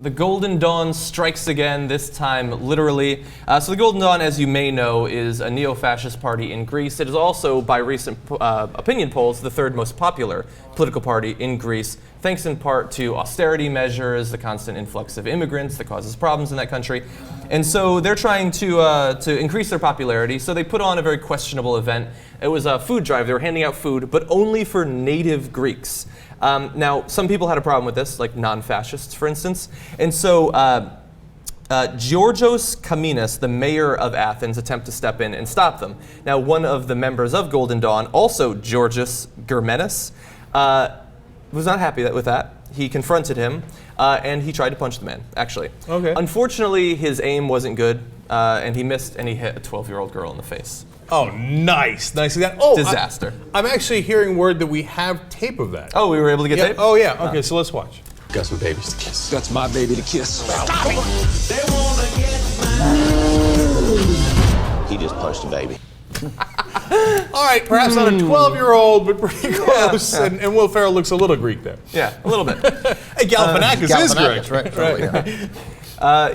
The Golden Dawn strikes again, this time literally. So the Golden Dawn, as you may know, is a neo-fascist party in Greece. It is also, by recent opinion polls, the third most popular political party in Greece, thanks in part to austerity measures, the constant influx of immigrants that causes problems in that country. And so they're trying to increase their popularity, so they put on a very questionable event. It was a food drive. They were handing out food, but only for native Greeks. Now, some people had a problem with this, like non-fascists, for instance. And so Georgios Kaminas, the mayor of Athens, attempted to step in and stop them. Now, one of the members of Golden Dawn, also Georgios Germenis, was not happy with that. He confronted him, and he tried to punch the man, actually. Okay. Unfortunately, his aim wasn't good, and he missed, and he hit a 12-year-old girl in the face. Oh, nice. Disaster. I'm actually hearing word that we have tape of that. Oh, we were able to get tape? Oh, yeah. Okay, so let's watch. Got some babies to kiss. That's my baby to kiss. Stop it! They wanna get mine. He just punched a baby. All right, perhaps not a 12-year-old, but pretty close. Yeah. And Will Ferrell looks a little Greek there. Yeah, a little bit. Hey, Galifianakis is Greek. Right. Totally,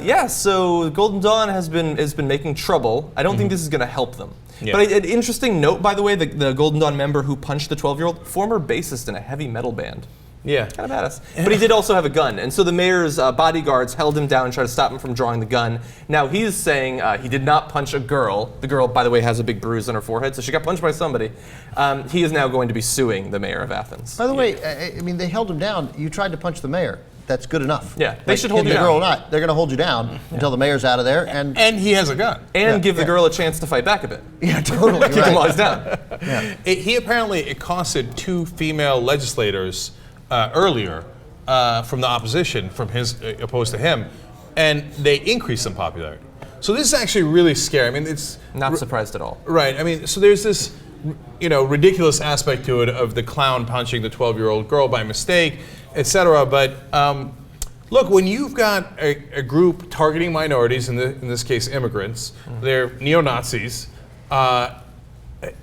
yeah, so Golden Dawn has been making trouble. I don't think this is going to help them. Yeah. But an interesting note, by the way, the Golden Dawn member who punched the 12-year-old, former bassist in a heavy metal band. Yeah. Kind of badass. But he did also have a gun, and so the mayor's bodyguards held him down and tried to stop him from drawing the gun. Now he's saying he did not punch a girl. The girl, by the way, has a big bruise on her forehead, so she got punched by somebody. He is now going to be suing the mayor of Athens. By the way, I mean, they held him down. You tried to punch the mayor. That's good enough. Yeah, they should hold you down. Girl or not, they're going to hold you down until the mayor's out of there, and he has a gun, and give the girl a chance to fight back a bit. Yeah, totally. Keep him while he's down. Yeah. He apparently accosted two female legislators earlier from the opposition, from his opposed to him, and they increased in popularity. So this is actually really scary. I mean, it's not surprised at all. Right. I mean, so there's this, ridiculous aspect to it of the clown punching the 12-year-old girl by mistake, etc. But look, when you've got a group targeting minorities, in this case immigrants, they're neo-Nazis,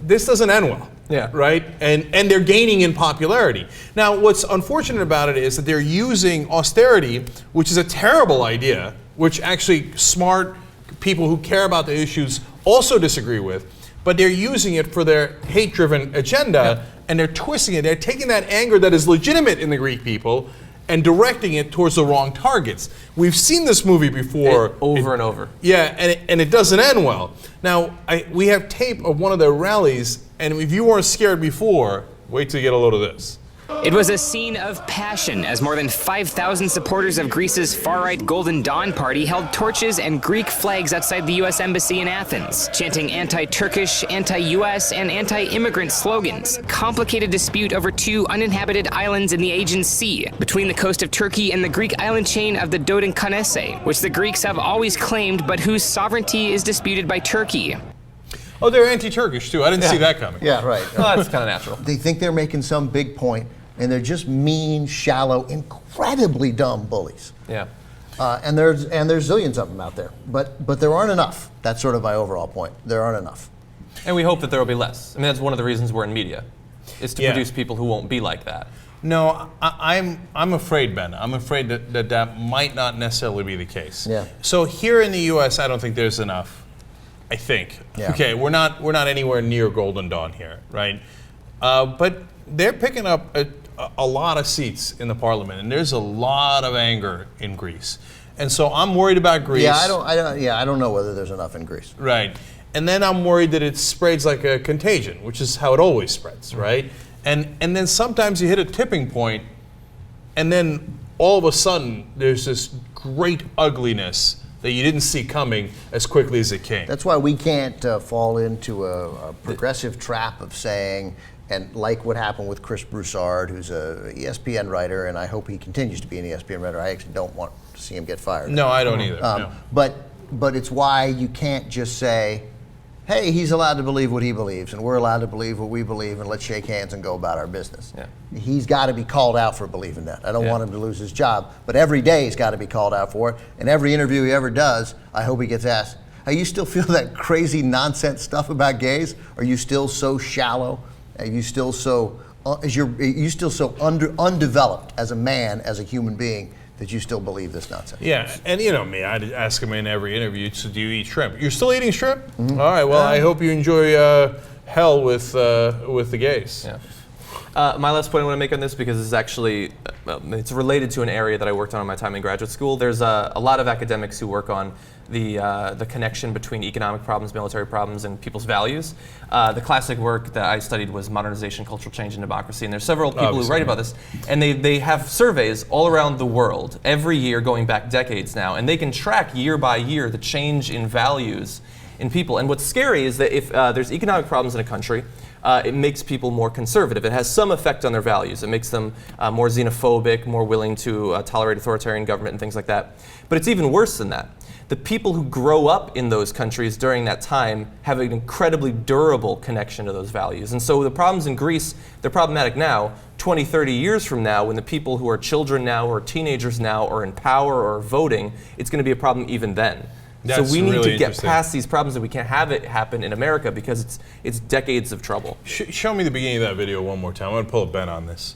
this doesn't end well. Yeah. Right? And they're gaining in popularity. Now, what's unfortunate about it is that they're using austerity, which is a terrible idea, which actually smart people who care about the issues also disagree with, but they're using it for their hate-driven agenda, and they're twisting it. They're taking that anger that is legitimate in the Greek people and directing it towards the wrong targets. We've seen this movie before. Over and over. Yeah, and it doesn't end well. Now, we have tape of one of their rallies, and if you weren't scared before, wait till you get a load of this. It was a scene of passion as more than 5,000 supporters of Greece's far-right Golden Dawn party held torches and Greek flags outside the U.S. Embassy in Athens, chanting anti-Turkish, anti-U.S., and anti-immigrant slogans. Complicated dispute over two uninhabited islands in the Aegean Sea, between the coast of Turkey and the Greek island chain of the Dodecanese, which the Greeks have always claimed, but whose sovereignty is disputed by Turkey. Oh, they're anti-Turkish too. I didn't see that coming. Yeah, right. Well, that's kind of natural. They think they're making some big point, and they're just mean, shallow, incredibly dumb bullies. Yeah. And there's zillions of them out there, but there aren't enough. That's sort of my overall point. There aren't enough. And we hope that there will be less. I mean, that's one of the reasons we're in media, is to produce people who won't be like that. No, I'm afraid, Ben. I'm afraid that might not necessarily be the case. Yeah. So here in the U.S., I don't think there's enough. I think. Yeah. Okay, we're not anywhere near Golden Dawn here, right? But they're picking up a lot of seats in the parliament, and there's a lot of anger in Greece, and so I'm worried about Greece. Yeah, I don't know whether there's enough in Greece. Right, and then I'm worried that it spreads like a contagion, which is how it always spreads, right? And then sometimes you hit a tipping point, and then all of a sudden there's this great ugliness that you didn't see coming as quickly as it came. That's why we can't fall into a progressive trap of saying, and like what happened with Chris Broussard, who's a ESPN writer, and I hope he continues to be an ESPN writer. I actually don't want to see him get fired. No, I don't either. No. But it's why you can't just say, hey, he's allowed to believe what he believes, and we're allowed to believe what we believe, and let's shake hands and go about our business. Yeah. He's got to be called out for believing that. I don't want him to lose his job, but every day he's got to be called out for it, and every interview he ever does, I hope he gets asked, hey, you still feel that crazy nonsense stuff about gays? Are you still so shallow? Are you still so undeveloped as a man, as a human being, that you still believe this nonsense. Yeah, and you know me, I'd ask him in every interview, so do you eat shrimp? You're still eating shrimp? All right, well, I hope you enjoy hell with the gays. Yeah. My last point I want to make on this, because this is actually, it's related to an area that I worked on in my time in graduate school. There's a lot of academics who work on the connection between economic problems, military problems, and people's values. The classic work that I studied was Modernization, Cultural Change, and Democracy, and there's several people who write about this, and they have surveys all around the world, every year going back decades now, and they can track year by year the change in values in people. And what's scary is that if there's economic problems in a country, it makes people more conservative. It has some effect on their values. It makes them more xenophobic, more willing to tolerate authoritarian government and things like that. But it's even worse than that. The people who grow up in those countries during that time have an incredibly durable connection to those values. And so the problems in Greece, they're problematic now. 20, 30 years from now, when the people who are children now or teenagers now are in power or voting, it's going to be a problem even then. So we need to get past these problems, and we can't have it happen in America because it's decades of trouble. Show me the beginning of that video one more time. I'm going to pull a Ben on this.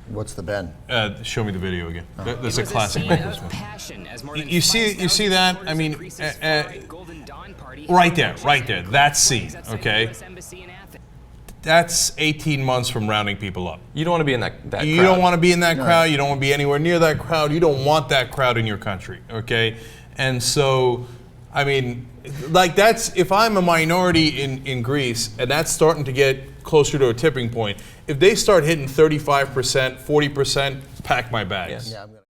What's the Ben? Show me the video again. That's a It was classic. scene of passion as more than You see that? 5,000 I mean, supporters of far-right Golden Dawn Party right there, held right there. torches That and scene, flags outside okay? the US Embassy in Athens. That's 18 months from rounding people up. You don't want to be in that crowd. You don't want to be in that crowd. You don't want to be anywhere near that crowd. You don't want that crowd in your country, okay? And so, I mean, like that's, if I'm a minority in Greece and that's starting to get closer to a tipping point, if they start hitting 35%, 40%, pack my bags. Yeah, I'm gonna